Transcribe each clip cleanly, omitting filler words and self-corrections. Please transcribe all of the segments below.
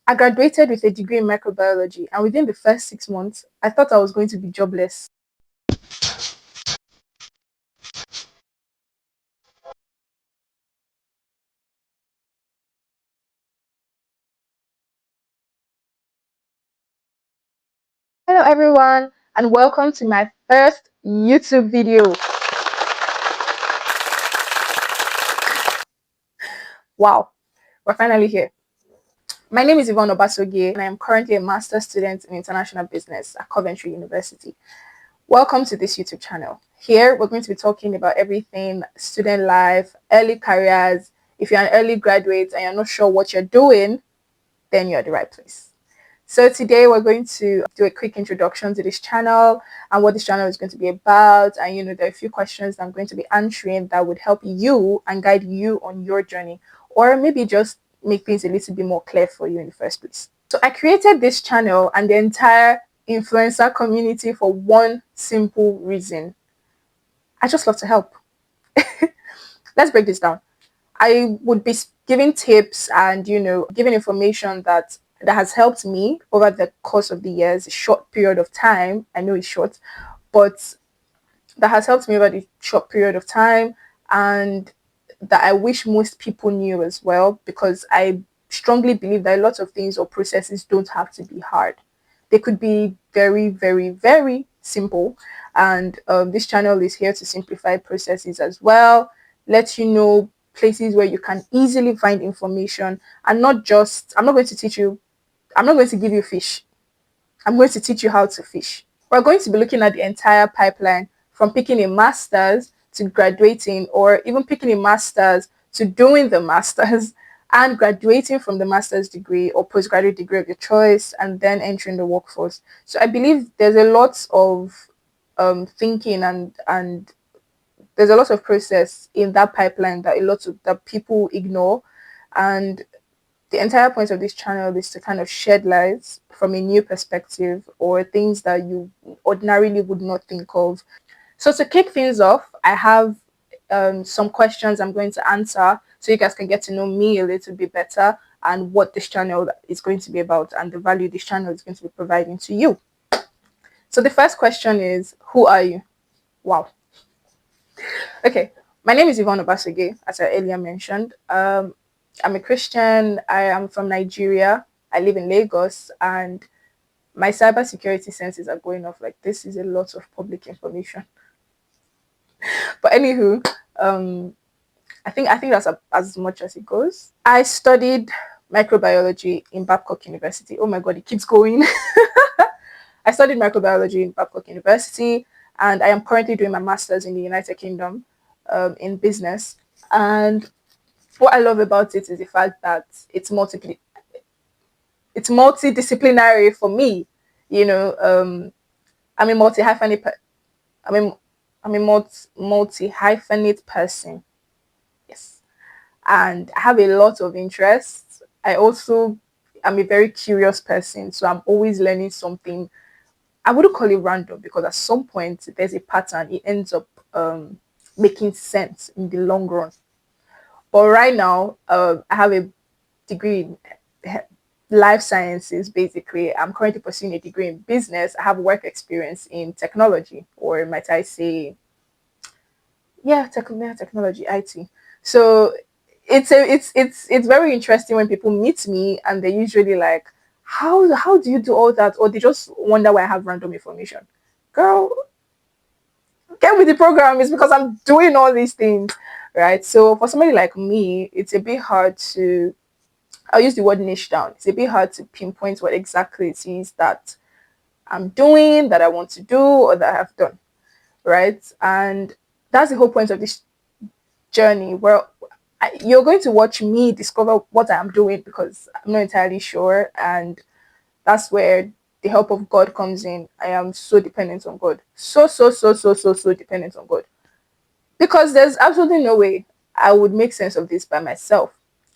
I graduated with a degree in microbiology, and within the first 6 months, I thought I was going to be jobless. Hello, everyone, and welcome to my first YouTube video. Wow, we're finally here. My name is Yvonne Obasogie, and I am currently a master's student in international business at Coventry University. Welcome to this YouTube channel. Here, we're going to be talking about everything student life, early careers. If you're an early graduate and you're not sure what you're doing, then you're at the right place. So today we're going to do a quick introduction to this channel and what this channel is going to be about. And there are a few questions that I'm going to be answering that would help you and guide you on your journey, or maybe just make things a little bit more clear for you in the first place. So I created this channel and the entire influencer community for one simple reason. I just love to help. Let's break this down. I would be giving tips and giving information that has helped me over the course of the years, a short period of time. I know it's short, but that has helped me over the short period of time, and that I wish most people knew as well, because I strongly believe that a lot of things or processes don't have to be hard. They could be very, very, very simple. And this channel is here to simplify processes as well, let you know places where you can easily find information, and not just, I'm not going to teach you, I'm not going to give you fish. I'm going to teach you how to fish. We're going to be looking at the entire pipeline from picking a master's to graduating, or even picking a master's to doing the master's and graduating from the master's degree or postgraduate degree of your choice, and then entering the workforce. So I believe there's a lot of thinking and there's a lot of process in that pipeline that a lot of that people ignore. And the entire point of this channel is to kind of shed lights from a new perspective, or things that you ordinarily would not think of. So to kick things off, I have some questions I'm going to answer so you guys can get to know me a little bit better, and what this channel is going to be about, and the value this channel is going to be providing to you. So the first question is, who are you? Wow. Okay, my name is Yvonne Obasogie, as I earlier mentioned. I'm a Christian. I am from Nigeria. I live in Lagos, and my cybersecurity senses are going off. Like, this is a lot of public information. But anywho, I think that's as much as it goes. I studied microbiology in Babcock University. Oh my God, it keeps going. I studied microbiology in Babcock University, and I am currently doing my master's in the United Kingdom in business. And what I love about it is the fact that it's multidisciplinary for me. I'm a multi hyphenate. I mean, I'm a multi hyphenate person. Yes, and I have a lot of interests. I also am a very curious person, so I'm always learning something. I wouldn't call it random, because at some point there's a pattern. It ends up making sense in the long run. But right now, I have a degree in life sciences. Basically, I'm currently pursuing a degree in business. I have work experience in technology, or might I say, yeah, technology, IT. So it's very interesting when people meet me and they usually like, how do you do all that, or they just wonder why I have random information. Girl, get with the program. It's because I'm doing all these things, right? So for somebody like me, it's a bit hard to, I'll use the word niche down. It's a bit hard to pinpoint what exactly it is that I'm doing, that I want to do, or that I have done, right? And that's the whole point of this journey, where you're going to watch me discover what I'm doing, because I'm not entirely sure. And that's where the help of God comes in. I am so dependent on God. So dependent on God. Because there's absolutely no way I would make sense of this by myself.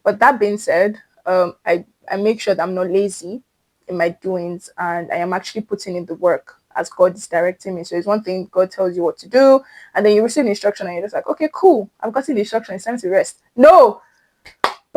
But that being said, I make sure that I'm not lazy in my doings, and I am actually putting in the work as God is directing me. So it's one thing God tells you what to do, and then you receive the instruction and you're just like, okay, cool, I've gotten the instruction, it's time to rest. No,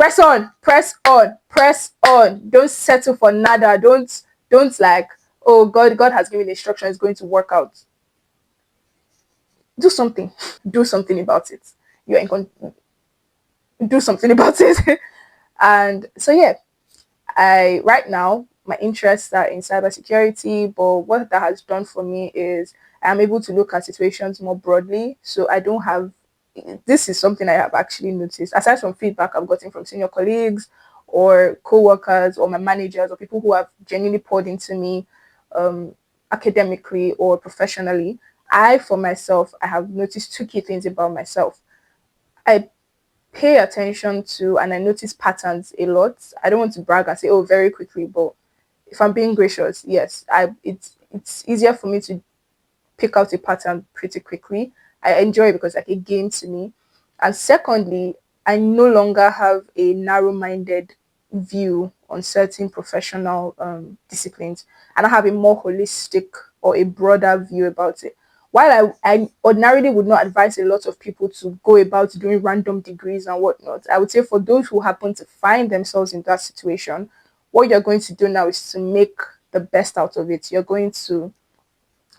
Press on, press on, press on. Don't settle for nada. Don't like, oh God has given instruction, it's going to work out. Do something. Do something about it. You're in do something about it. And so yeah, I right now my interests are in cybersecurity, but what that has done for me is I'm able to look at situations more broadly. So I don't have this is something I have actually noticed. Aside from feedback I've gotten from senior colleagues or co-workers or my managers or people who have genuinely poured into me um, academically or professionally, I for myself I have noticed two key things about myself. I pay attention to and I notice patterns a lot. I don't want to brag and say, oh, very quickly, but if I'm being gracious, yes, it's easier for me to pick out a pattern pretty quickly. I enjoy it because like a game to me. And secondly, I no longer have a narrow-minded view on certain professional disciplines, and I have a more holistic or a broader view about it. While I ordinarily would not advise a lot of people to go about doing random degrees and whatnot, I would say for those who happen to find themselves in that situation, what you're going to do now is to make the best out of it. You're going to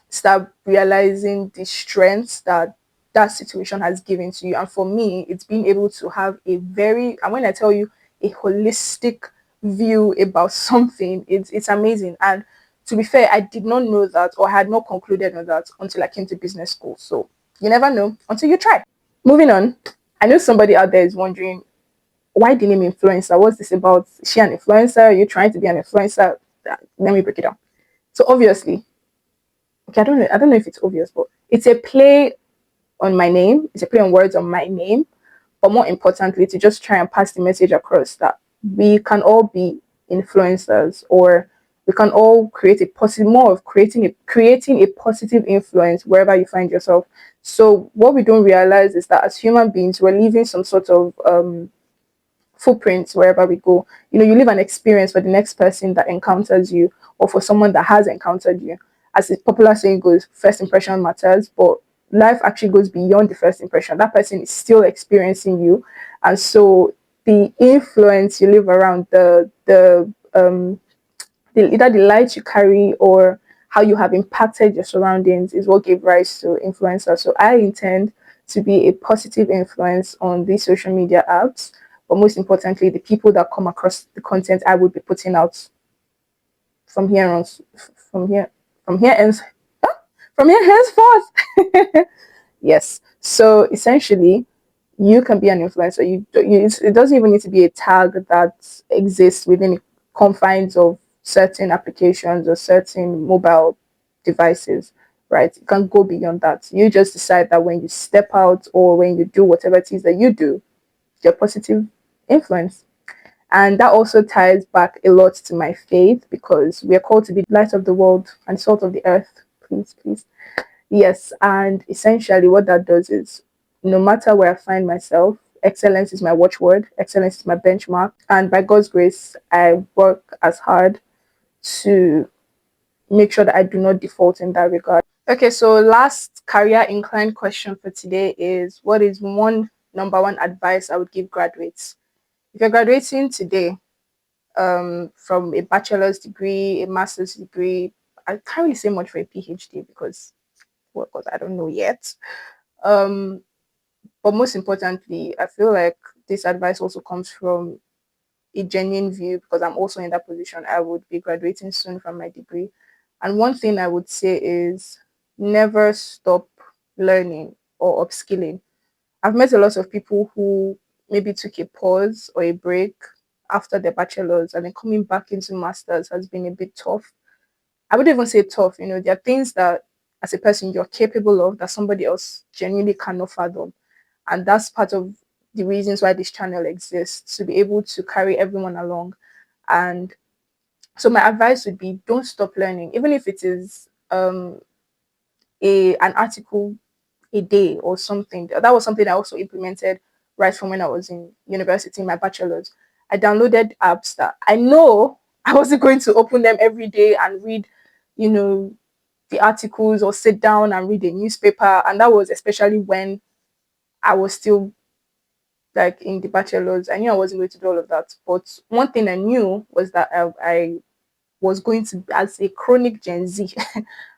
start realizing the strengths that that situation has given to you. And for me, it's being able to have a very, and when I tell you a holistic view about something, it's amazing. And to be fair, I did not know that or had not concluded on that until I came to business school. So you never know until you try. Moving on, I know somebody out there is wondering, why the name influencer? What's this about? Is she an influencer? Are you trying to be an influencer? Let me break it down. So obviously, okay, I don't know if it's obvious, but it's a play on my name. It's a play on words on my name, but more importantly, to just try and pass the message across that we can all be influencers, or we can all create a positive, more of creating a positive influence wherever you find yourself. So what we don't realize is that as human beings, we're leaving some sort of footprints wherever we go. You know, you leave an experience for the next person that encounters you or for someone that has encountered you. As the popular saying goes, first impression matters, but life actually goes beyond the first impression. That person is still experiencing you. And so the influence you live around, either the light you carry or how you have impacted your surroundings is what gave rise to influencers. So I intend to be a positive influence on these social media apps, but most importantly, the people that come across the content I would be putting out from here on, from here, from here and from here henceforth. Yes. So essentially, you can be an influencer. It doesn't even need to be a tag that exists within the confines of certain applications or certain mobile devices, right? You can go beyond that. You just decide that when you step out or when you do whatever it is that you do, you're positive influence. And that also ties back a lot to my faith because we are called to be light of the world and salt of the earth. Please, please. Yes, and essentially what that does is no matter where I find myself, excellence is my watchword, excellence is my benchmark. And by God's grace, I work as hard to make sure that I do not default in that regard. Okay, so last career inclined question for today is, what is one number one advice I would give graduates? If you're graduating today from a bachelor's degree, a master's degree, I can't really say much for a PhD because, well, 'cause I don't know yet. Um, but most importantly, I feel like this advice also comes from a genuine view because I'm also in that position. I would be graduating soon from my degree. And one thing I would say is never stop learning or upskilling. I've met a lot of people who maybe took a pause or a break after their bachelor's and then coming back into masters has been a bit tough. I would even say tough. You know, there are things that as a person you're capable of that somebody else genuinely cannot fathom. And that's part of the reasons why this channel exists, to be able to carry everyone along. And so my advice would be don't stop learning, even if it is an article a day or something. That was something I also implemented right from when I was in university, my bachelor's. I downloaded apps that I know I wasn't going to open them every day and read, you know, the articles or sit down and read a newspaper. And that was especially when I was still like in the bachelor's. I knew I wasn't going to do all of that. But one thing I knew was that I was going to, as a chronic Gen Z,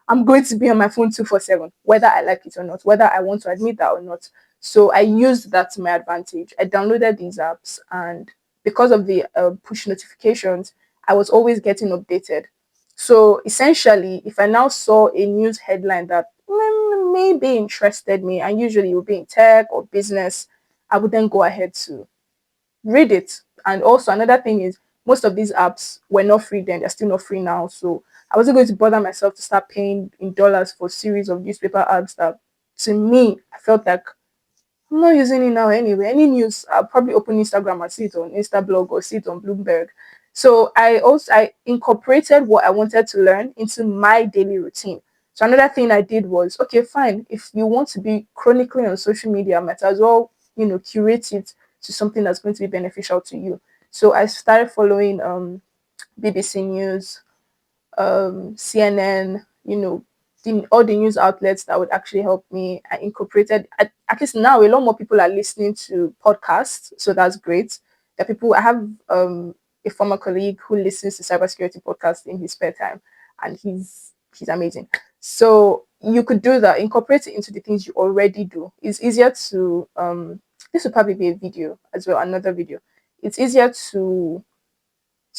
I'm going to be on my phone 247, whether I like it or not, whether I want to admit that or not. So I used that to my advantage. I downloaded these apps, and because of the push notifications, I was always getting updated. So essentially, if I now saw a news headline that maybe interested me, and usually it would be in tech or business, I would then go ahead to read it. And also another thing is most of these apps were not free then, they're still not free now. So I wasn't going to bother myself to start paying in dollars for series of newspaper ads that, to me, I felt like I'm not using it now anyway. Any news, I'll probably open Instagram and see it on Instablog or see it on Bloomberg. So I incorporated what I wanted to learn into my daily routine. So another thing I did was, okay, fine. If you want to be chronically on social media, might as well, curate it to something that's going to be beneficial to you. So I started following BBC News, CNN, all the news outlets that would actually help me. I incorporated, at least now, a lot more people are listening to podcasts, so that's great. There are people, I have a former colleague who listens to cybersecurity podcasts in his spare time, and he's amazing. So you could do that, incorporate it into the things you already do. It's easier to this would probably be a video as well, another video. It's easier to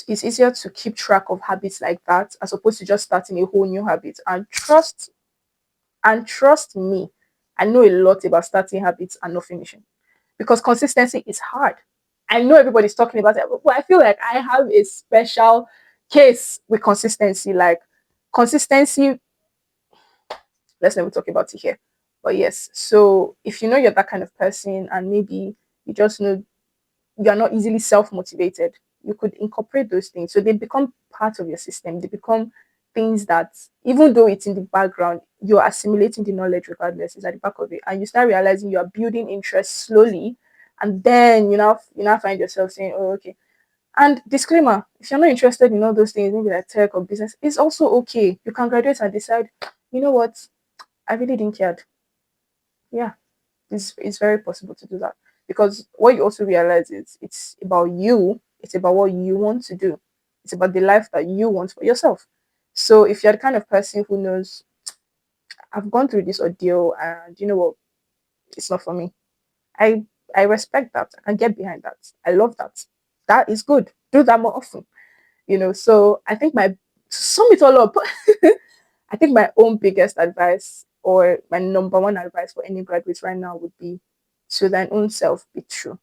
it's easier to keep track of habits like that as opposed to just starting a whole new habit. And trust me, I know a lot about starting habits and not finishing, because consistency is hard. I know everybody's talking about it, but I feel like I have a special case with consistency. Like consistency, let's never talk about it here. But yes, so if you know you're that kind of person, and maybe you just know you're not easily self-motivated, you could incorporate those things so they become part of your system. They become things that, even though it's in the background, you're assimilating the knowledge regardless. It's at the back of it, and you start realizing you are building interest slowly. And then you now find yourself saying, oh, okay. And disclaimer, if you're not interested in all those things, maybe like tech or business, it's also okay. You can graduate and decide, you know what, I really didn't care. Yeah, it's very possible to do that, because what you also realize is it's about you. It's about what you want to do. It's about the life that you want for yourself. So if you're the kind of person who knows, I've gone through this ordeal, and you know what, it's not for me, i I respect that. I can get behind that. I love that. That is good. Do that more often. So I think, my to sum it all up, I think my own biggest advice, or my number one advice for any graduates right now, would be, to thine own self be true.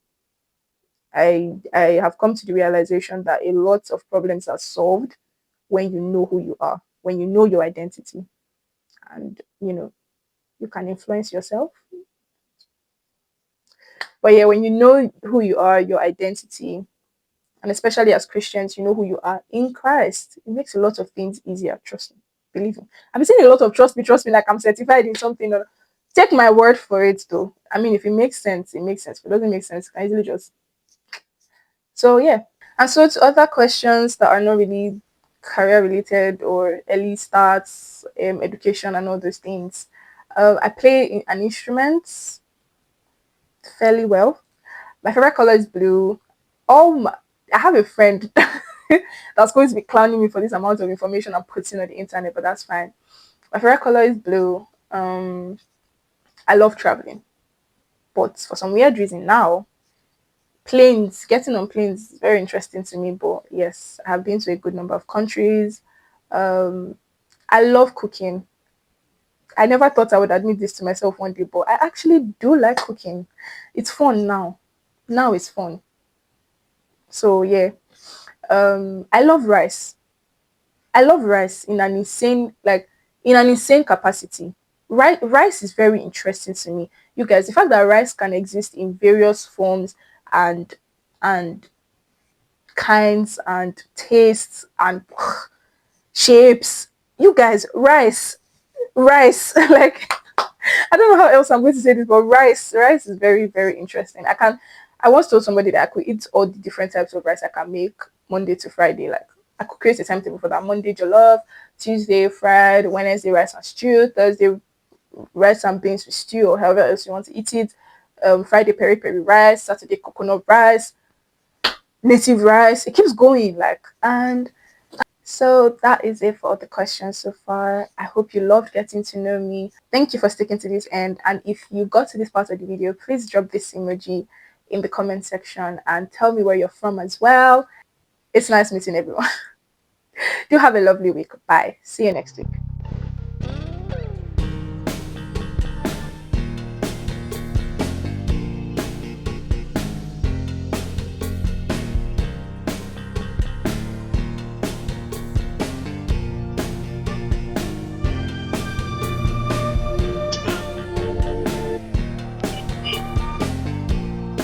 I have come to the realization that a lot of problems are solved when you know who you are, when you know your identity, and you can influence yourself. But yeah, when you know who you are, your identity, and especially as Christians, you know who you are in Christ, it makes a lot of things easier. Trust me, believe me. I've seen a lot of trust me, like I'm certified in something. Or, take my word for it, though. I mean, if it makes sense, it makes sense. If it doesn't make sense, I easily just. So yeah. And so to other questions that are not really career related or early starts, education and all those things, I play an instrument fairly well. My favorite color is blue. I have a friend that's going to be clowning me for this amount of information I'm putting on the internet, but that's fine. My favorite color is blue. I love traveling, but for some weird reason now, getting on planes is very interesting to me. But yes, I have been to a good number of countries. Um, I love cooking. I never thought I would admit this to myself one day, but I actually do like cooking. It's fun now. Now it's fun. So yeah, I love rice. I love rice in an insane capacity. Rice is very interesting to me. You guys, the fact that rice can exist in various forms and and kinds and tastes and shapes. You guys, rice, like I don't know how else I'm going to say this, but rice is very, very interesting. I once told somebody that I could eat all the different types of rice I can make Monday to Friday. Like I could create a timetable for that: Monday jollof, Tuesday fried, Wednesday rice and stew, Thursday rice and beans with stew, or however else you want to eat it. Friday peri peri rice, Saturday coconut rice, native rice. It keeps going like, and so that is it for all the questions so far. I hope you loved getting to know me. Thank you for sticking to this end. And if you got to this part of the video, please drop this emoji in the comment section and tell me where you're from as well. It's nice meeting everyone. Do have a lovely week. Bye. See you next week.